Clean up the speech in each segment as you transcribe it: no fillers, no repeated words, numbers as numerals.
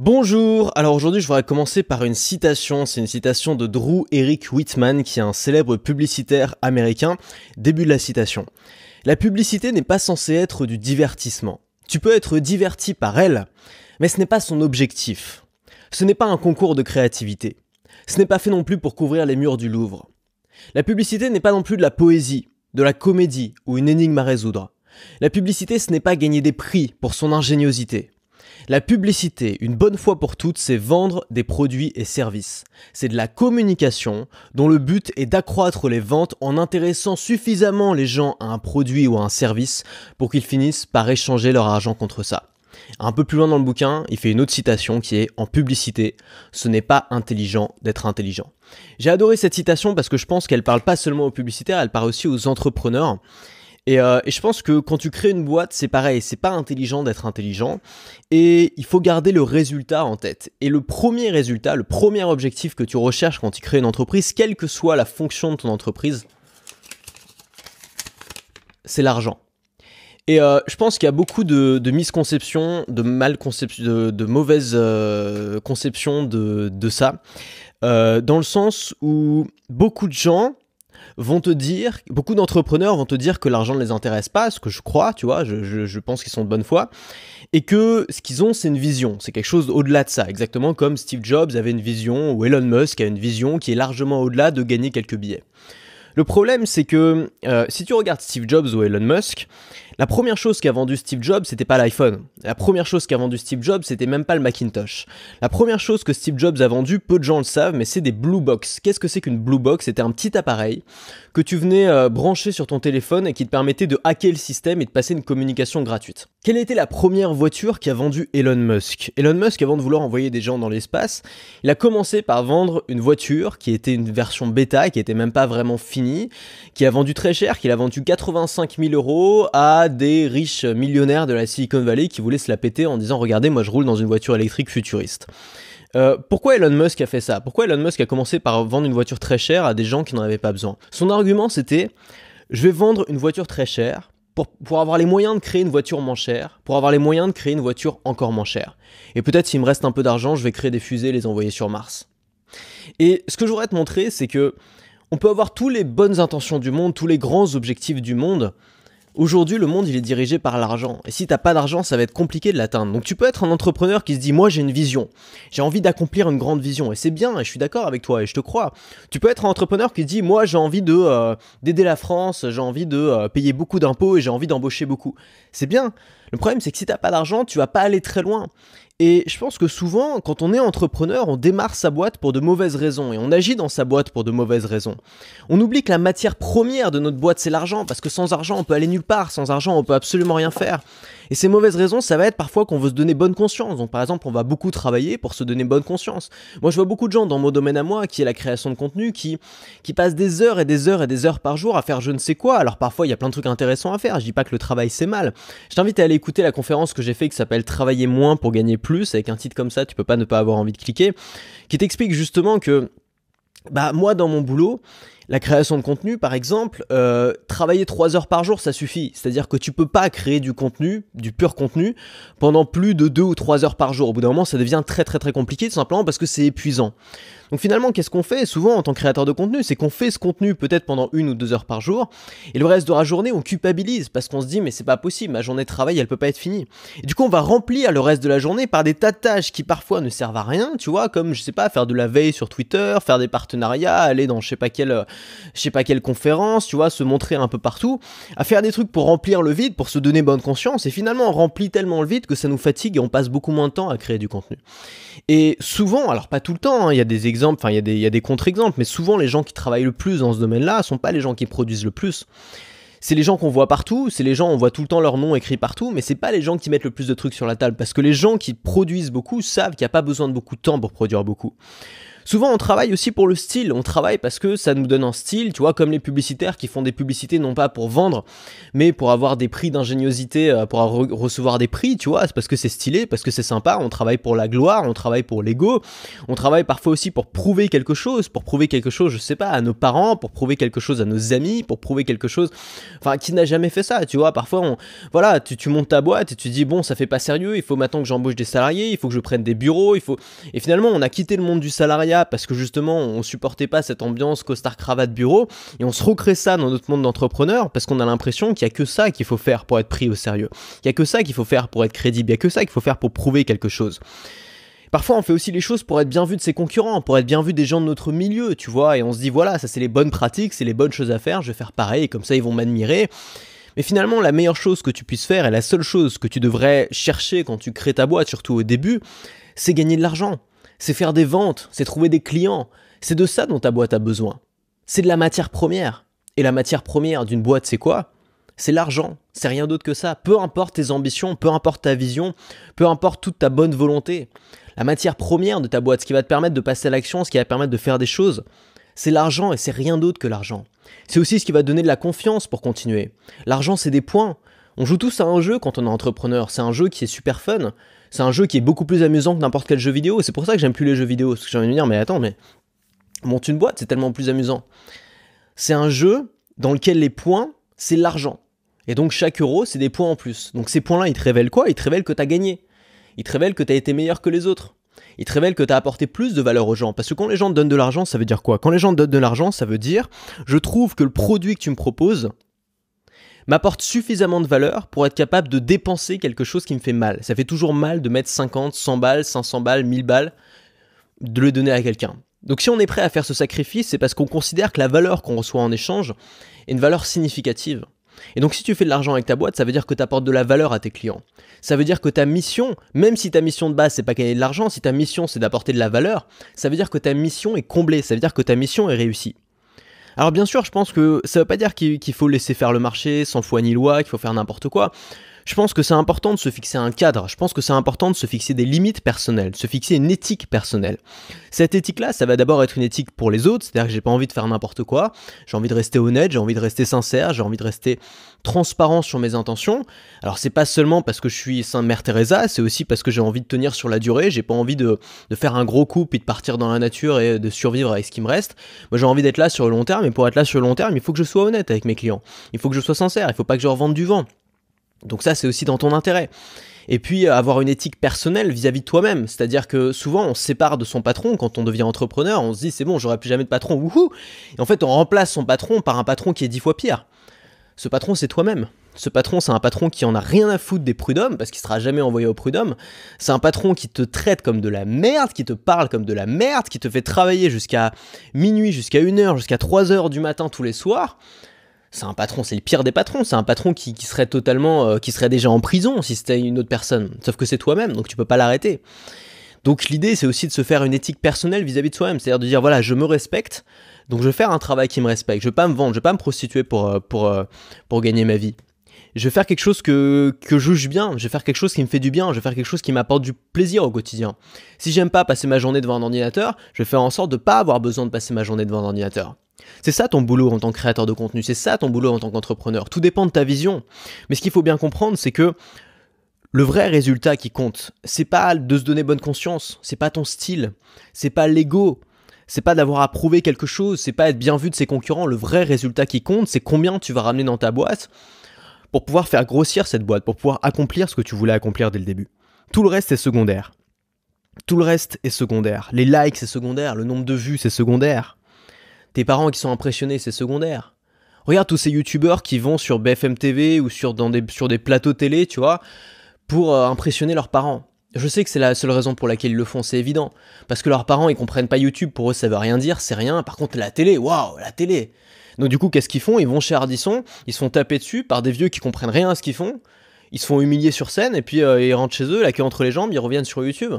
Bonjour, alors aujourd'hui je voudrais commencer par une citation, c'est une citation de Drew Eric Whitman qui est un célèbre publicitaire américain. Début de la citation. La publicité n'est pas censée être du divertissement. Tu peux être diverti par elle, mais ce n'est pas son objectif. Ce n'est pas un concours de créativité. Ce n'est pas fait non plus pour couvrir les murs du Louvre. La publicité n'est pas non plus de la poésie, de la comédie ou une énigme à résoudre. La publicité ce n'est pas gagner des prix pour son ingéniosité. La publicité, une bonne fois pour toutes, c'est vendre des produits et services. C'est de la communication dont le but est d'accroître les ventes en intéressant suffisamment les gens à un produit ou à un service pour qu'ils finissent par échanger leur argent contre ça. Un peu plus loin dans le bouquin, il fait une autre citation qui est « En publicité, ce n'est pas intelligent d'être intelligent ». J'ai adoré cette citation parce que je pense qu'elle parle pas seulement aux publicitaires, elle parle aussi aux entrepreneurs. Et je pense que quand tu crées une boîte, c'est pareil, c'est pas intelligent d'être intelligent et il faut garder le résultat en tête. Et le premier résultat, le premier objectif que tu recherches quand tu crées une entreprise, quelle que soit la fonction de ton entreprise, c'est l'argent. Et je pense qu'il y a beaucoup de misconceptions, de mauvaises conceptions de ça, dans le sens où beaucoup de gens vont te dire, beaucoup d'entrepreneurs vont te dire que l'argent ne les intéresse pas, ce que je crois, tu vois, je pense qu'ils sont de bonne foi, et que ce qu'ils ont, c'est une vision, c'est quelque chose au-delà de ça, exactement comme Steve Jobs avait une vision, ou Elon Musk a une vision qui est largement au-delà de gagner quelques billets. Le problème, c'est que si tu regardes Steve Jobs ou Elon Musk, la première chose qu'a vendu Steve Jobs, c'était pas l'iPhone. La première chose qu'a vendu Steve Jobs, c'était même pas le Macintosh. La première chose que Steve Jobs a vendu, peu de gens le savent, mais c'est des Blue Box. Qu'est-ce que c'est qu'une Blue Box ? C'était un petit appareil que tu venais brancher sur ton téléphone et qui te permettait de hacker le système et de passer une communication gratuite. Quelle était la première voiture qu'a vendue Elon Musk ? Elon Musk, avant de vouloir envoyer des gens dans l'espace, il a commencé par vendre une voiture qui était une version bêta, qui était même pas vraiment finie, qui a vendu très cher, qu'il a vendu 85 000 € à des riches millionnaires de la Silicon Valley qui voulaient se la péter en disant « Regardez, moi je roule dans une voiture électrique futuriste ». Pourquoi Elon Musk a fait ça ? Pourquoi Elon Musk a commencé par vendre une voiture très chère à des gens qui n'en avaient pas besoin ? Son argument c'était « Je vais vendre une voiture très chère pour avoir les moyens de créer une voiture moins chère, pour avoir les moyens de créer une voiture encore moins chère. Et peut-être s'il me reste un peu d'argent, je vais créer des fusées et les envoyer sur Mars. » Et ce que je voudrais te montrer, c'est que on peut avoir toutes les bonnes intentions du monde, tous les grands objectifs du monde. Aujourd'hui, le monde, il est dirigé par l'argent. Et si t'as pas d'argent, ça va être compliqué de l'atteindre. Donc tu peux être un entrepreneur qui se dit « Moi, j'ai une vision. J'ai envie d'accomplir une grande vision. » Et c'est bien, et je suis d'accord avec toi, et je te crois. Tu peux être un entrepreneur qui se dit « Moi, j'ai envie d'aider la France, j'ai envie de payer beaucoup d'impôts et j'ai envie d'embaucher beaucoup. » C'est bien. Le problème, c'est que si t'as pas d'argent, tu vas pas aller très loin. Et je pense que souvent, quand on est entrepreneur, on démarre sa boîte pour de mauvaises raisons et on agit dans sa boîte pour de mauvaises raisons. On oublie que la matière première de notre boîte, c'est l'argent, parce que sans argent, on peut aller nulle part, sans argent, on peut absolument rien faire. Et ces mauvaises raisons, ça va être parfois qu'on veut se donner bonne conscience. Donc par exemple, on va beaucoup travailler pour se donner bonne conscience. Moi, je vois beaucoup de gens dans mon domaine à moi, qui est la création de contenu, qui passent des heures et des heures et des heures par jour à faire je ne sais quoi. Alors parfois, il y a plein de trucs intéressants à faire. Je dis pas que le travail, c'est mal. Je t'invite à aller écouter la conférence que j'ai fait qui s'appelle « Travailler moins pour gagner plus », avec un titre comme ça, tu peux pas ne pas avoir envie de cliquer, qui t'explique justement que moi, dans mon boulot, la création de contenu, par exemple, travailler 3 heures par jour, ça suffit. C'est-à-dire que tu peux pas créer du contenu, du pur contenu, pendant plus de 2 ou 3 heures par jour. Au bout d'un moment, ça devient très très très compliqué, tout simplement parce que c'est épuisant. Donc finalement, qu'est-ce qu'on fait souvent en tant que créateur de contenu ? C'est qu'on fait ce contenu peut-être pendant 1 ou 2 heures par jour, et le reste de la journée, on culpabilise, parce qu'on se dit « mais c'est pas possible, ma journée de travail, elle peut pas être finie ». Et du coup, on va remplir le reste de la journée par des tas de tâches qui parfois ne servent à rien, tu vois, comme, je sais pas, faire de la veille sur Twitter, faire des partenariats, aller dans je sais pas quelle conférence, tu vois, se montrer un peu partout, à faire des trucs pour remplir le vide, pour se donner bonne conscience, et finalement, on remplit tellement le vide que ça nous fatigue et on passe beaucoup moins de temps à créer du contenu. Et souvent, alors pas tout le temps, il y a des exemples, enfin il y a des contre-exemples, mais souvent les gens qui travaillent le plus dans ce domaine-là sont pas les gens qui produisent le plus. C'est les gens qu'on voit partout, c'est les gens, on voit tout le temps leur nom écrit partout, mais c'est pas les gens qui mettent le plus de trucs sur la table, parce que les gens qui produisent beaucoup savent qu'il n'y a pas besoin de beaucoup de temps pour produire beaucoup. Souvent, on travaille aussi pour le style. On travaille parce que ça nous donne un style, tu vois, comme les publicitaires qui font des publicités non pas pour vendre, mais pour avoir des prix d'ingéniosité, pour recevoir des prix, tu vois. C'est parce que c'est stylé, parce que c'est sympa. On travaille pour la gloire, on travaille pour l'ego. On travaille parfois aussi pour prouver quelque chose, je sais pas, à nos parents, pour prouver quelque chose à nos amis, pour prouver quelque chose. Enfin, qui n'a jamais fait ça, tu vois. Parfois, voilà, tu montes ta boîte et tu te dis, bon, ça fait pas sérieux, il faut maintenant que j'embauche des salariés, il faut que je prenne des bureaux, Et finalement, on a quitté le monde du salariat parce que justement on supportait pas cette ambiance costard cravate bureau et on se recrée ça dans notre monde d'entrepreneur parce qu'on a l'impression qu'il y a que ça qu'il faut faire pour être pris au sérieux, il y a que ça qu'il faut faire pour être crédible, il y a que ça qu'il faut faire pour prouver quelque chose. Parfois on fait aussi les choses pour être bien vu de ses concurrents, pour être bien vu des gens de notre milieu, tu vois, et on se dit voilà, ça c'est les bonnes pratiques, c'est les bonnes choses à faire, je vais faire pareil, comme ça ils vont m'admirer. Mais finalement, la meilleure chose que tu puisses faire et la seule chose que tu devrais chercher quand tu crées ta boîte, surtout au début, c'est gagner de l'argent. C'est faire des ventes, c'est trouver des clients. C'est de ça dont ta boîte a besoin. C'est de la matière première. Et la matière première d'une boîte, c'est quoi? C'est l'argent. C'est rien d'autre que ça. Peu importe tes ambitions, peu importe ta vision, peu importe toute ta bonne volonté. La matière première de ta boîte, ce qui va te permettre de passer à l'action, ce qui va te permettre de faire des choses, c'est l'argent et c'est rien d'autre que l'argent. C'est aussi ce qui va te donner de la confiance pour continuer. L'argent, c'est des points. On joue tous à un jeu quand on est entrepreneur. C'est un jeu qui est super fun. C'est un jeu qui est beaucoup plus amusant que n'importe quel jeu vidéo. C'est pour ça que j'aime plus les jeux vidéo. Parce que j'ai envie de me dire, mais attends, mais monte une boîte, c'est tellement plus amusant. C'est un jeu dans lequel les points, c'est l'argent. Et donc chaque euro, c'est des points en plus. Donc ces points-là, ils te révèlent quoi? Ils te révèlent que tu as gagné. Ils te révèlent que tu as été meilleur que les autres. Ils te révèlent que tu as apporté plus de valeur aux gens. Parce que quand les gens te donnent de l'argent, ça veut dire quoi? Quand les gens te donnent de l'argent, ça veut dire je trouve que le produit que tu me proposes m'apporte suffisamment de valeur pour être capable de dépenser quelque chose qui me fait mal. Ça fait toujours mal de mettre 50, 100 balles, 500 balles, 1000 balles, de le donner à quelqu'un. Donc si on est prêt à faire ce sacrifice, c'est parce qu'on considère que la valeur qu'on reçoit en échange est une valeur significative. Et donc si tu fais de l'argent avec ta boîte, ça veut dire que tu apportes de la valeur à tes clients. Ça veut dire que ta mission, même si ta mission de base c'est pas gagner de l'argent, si ta mission c'est d'apporter de la valeur, ça veut dire que ta mission est comblée, ça veut dire que ta mission est réussie. Alors bien sûr, je pense que ça veut pas dire qu'il faut laisser faire le marché sans foi ni loi, qu'il faut faire n'importe quoi. Je pense que c'est important de se fixer un cadre, je pense que c'est important de se fixer des limites personnelles, de se fixer une éthique personnelle. Cette éthique-là, ça va d'abord être une éthique pour les autres, c'est-à-dire que j'ai pas envie de faire n'importe quoi, j'ai envie de rester honnête, j'ai envie de rester sincère, j'ai envie de rester transparent sur mes intentions. Alors c'est pas seulement parce que je suis Sainte Mère Teresa, c'est aussi parce que j'ai envie de tenir sur la durée, j'ai pas envie de faire un gros coup puis de partir dans la nature et de survivre avec ce qui me reste. Moi j'ai envie d'être là sur le long terme, et pour être là sur le long terme, il faut que je sois honnête avec mes clients, il faut que je sois sincère, il faut pas que je leur vende du vent. Donc ça, c'est aussi dans ton intérêt. Et puis, avoir une éthique personnelle vis-à-vis de toi-même. C'est-à-dire que souvent, on se sépare de son patron quand on devient entrepreneur. On se dit, c'est bon, j'aurai plus jamais de patron, wouhou. Et en fait, on remplace son patron par un patron qui est 10 fois pire. Ce patron, c'est toi-même. Ce patron, c'est un patron qui en a rien à foutre des prud'hommes, parce qu'il sera jamais envoyé au prud'homme. C'est un patron qui te traite comme de la merde, qui te parle comme de la merde, qui te fait travailler jusqu'à minuit, jusqu'à 1h, jusqu'à 3h du matin tous les soirs. C'est un patron, c'est le pire des patrons, c'est un patron qui serait totalement, qui serait déjà en prison si c'était une autre personne. Sauf que c'est toi-même, donc tu peux pas l'arrêter. Donc l'idée, c'est aussi de se faire une éthique personnelle vis-à-vis de soi-même, c'est-à-dire de dire voilà, je me respecte, donc je vais faire un travail qui me respecte, je vais pas me vendre, je vais pas me prostituer pour gagner ma vie. Je vais faire quelque chose que je juge bien, je vais faire quelque chose qui me fait du bien, je vais faire quelque chose qui m'apporte du plaisir au quotidien. Si j'aime pas passer ma journée devant un ordinateur, je vais faire en sorte de pas avoir besoin de passer ma journée devant un ordinateur. C'est ça ton boulot en tant que créateur de contenu, c'est ça ton boulot en tant qu'entrepreneur. Tout dépend de ta vision. Mais ce qu'il faut bien comprendre, c'est que le vrai résultat qui compte, c'est pas de se donner bonne conscience, c'est pas ton style, c'est pas l'ego, c'est pas d'avoir à prouver quelque chose, c'est pas être bien vu de ses concurrents. Le vrai résultat qui compte, c'est combien tu vas ramener dans ta boîte pour pouvoir faire grossir cette boîte, pour pouvoir accomplir ce que tu voulais accomplir dès le début. Tout le reste est secondaire. Tout le reste est secondaire. Les likes, c'est secondaire. Le nombre de vues, c'est secondaire. Tes parents qui sont impressionnés, c'est secondaire. Regarde tous ces youtubeurs qui vont sur BFM TV ou sur des plateaux télé, tu vois, pour impressionner leurs parents. Je sais que c'est la seule raison pour laquelle ils le font, c'est évident. Parce que leurs parents, ils comprennent pas YouTube, pour eux ça veut rien dire, c'est rien. Par contre la télé, waouh, la télé. Donc du coup, qu'est-ce qu'ils font? Ils vont chez Ardisson, ils se font taper dessus par des vieux qui comprennent rien à ce qu'ils font. Ils se font humilier sur scène et puis ils rentrent chez eux, la queue entre les jambes, ils reviennent sur YouTube.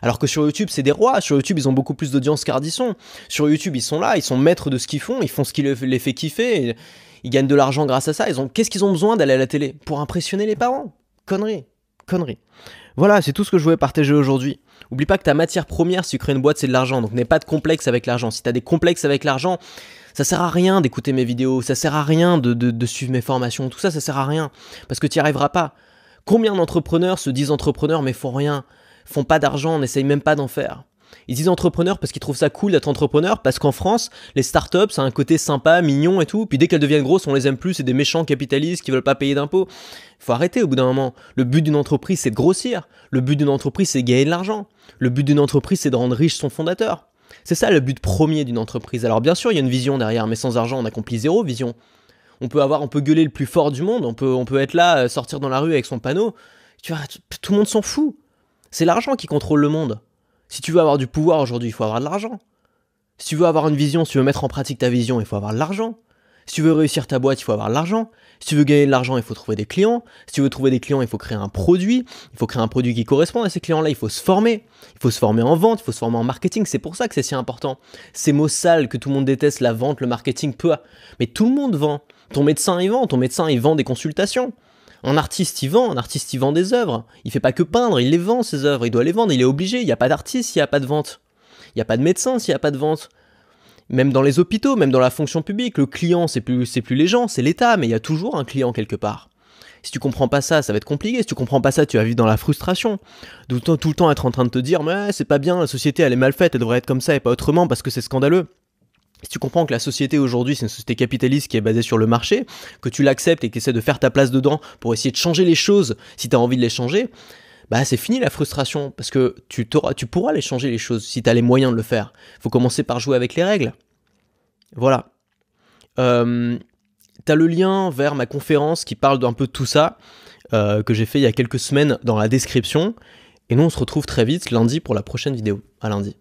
Alors que sur YouTube, c'est des rois. Sur YouTube, ils ont beaucoup plus d'audience qu'Ardisson. Sur YouTube, ils sont là, ils sont maîtres de ce qu'ils font, ils font ce qui les fait kiffer. Ils gagnent de l'argent grâce à ça. Qu'est-ce qu'ils ont besoin d'aller à la télé? Pour impressionner les parents. Connerie. Voilà, c'est tout ce que je voulais partager aujourd'hui. Oublie pas que ta matière première, si tu crées une boîte, c'est de l'argent. Donc n'aie pas de complexe avec l'argent. Si tu as des complexes avec l'argent, ça sert à rien d'écouter mes vidéos, ça sert à rien de suivre mes formations, tout ça, ça sert à rien. Parce que tu n'y arriveras pas. Combien d'entrepreneurs se disent entrepreneurs mais font rien, font pas d'argent, n'essayent même pas d'en faire? Ils disent entrepreneurs parce qu'ils trouvent ça cool d'être entrepreneur, parce qu'en France, les startups, ça a un côté sympa, mignon et tout, puis dès qu'elles deviennent grosses, on les aime plus, c'est des méchants capitalistes qui veulent pas payer d'impôts. Il faut arrêter au bout d'un moment. Le but d'une entreprise, c'est de grossir. Le but d'une entreprise, c'est de gagner de l'argent. Le but d'une entreprise, c'est de rendre riche son fondateur. C'est ça le but premier d'une entreprise. Alors bien sûr, il y a une vision derrière, mais sans argent, on accomplit zéro vision. On peut gueuler le plus fort du monde, on peut être là, sortir dans la rue avec son panneau. Tu vois, tout le monde s'en fout. C'est l'argent qui contrôle le monde. Si tu veux avoir du pouvoir aujourd'hui, il faut avoir de l'argent. Si tu veux avoir une vision, si tu veux mettre en pratique ta vision, il faut avoir de l'argent. Si tu veux réussir ta boîte, il faut avoir de l'argent. Si tu veux gagner de l'argent, il faut trouver des clients. Si tu veux trouver des clients, il faut créer un produit. Il faut créer un produit qui corresponde à ces clients-là. Il faut se former. Il faut se former en vente, il faut se former en marketing. C'est pour ça que c'est si important. Ces mots sales que tout le monde déteste, la vente, le marketing, peu. Mais tout le monde vend. Ton médecin, il vend. Ton médecin, il vend des consultations. Un artiste, il vend des œuvres. Il fait pas que peindre, il les vend, ses œuvres. Il doit les vendre, il est obligé. Il n'y a pas d'artiste s'il n'y a pas de vente. Il n'y a pas de médecin s'il n'y a pas de vente. Même dans les hôpitaux, même dans la fonction publique, le client, c'est plus les gens, c'est l'État, mais il y a toujours un client quelque part. Si tu comprends pas ça, ça va être compliqué. Si tu comprends pas ça, tu vas vivre dans la frustration. Tout le temps être en train de te dire, mais c'est pas bien, la société, elle est mal faite, elle devrait être comme ça et pas autrement parce que c'est scandaleux. Si tu comprends que la société aujourd'hui, c'est une société capitaliste qui est basée sur le marché, que tu l'acceptes et que tu essaies de faire ta place dedans pour essayer de changer les choses si tu as envie de les changer, bah c'est fini la frustration, parce que tu pourras les changer les choses si tu as les moyens de le faire. Il faut commencer par jouer avec les règles. Voilà. T'as le lien vers ma conférence qui parle d'un peu de tout ça, que j'ai fait il y a quelques semaines dans la description. Et nous, on se retrouve très vite lundi pour la prochaine vidéo. À lundi.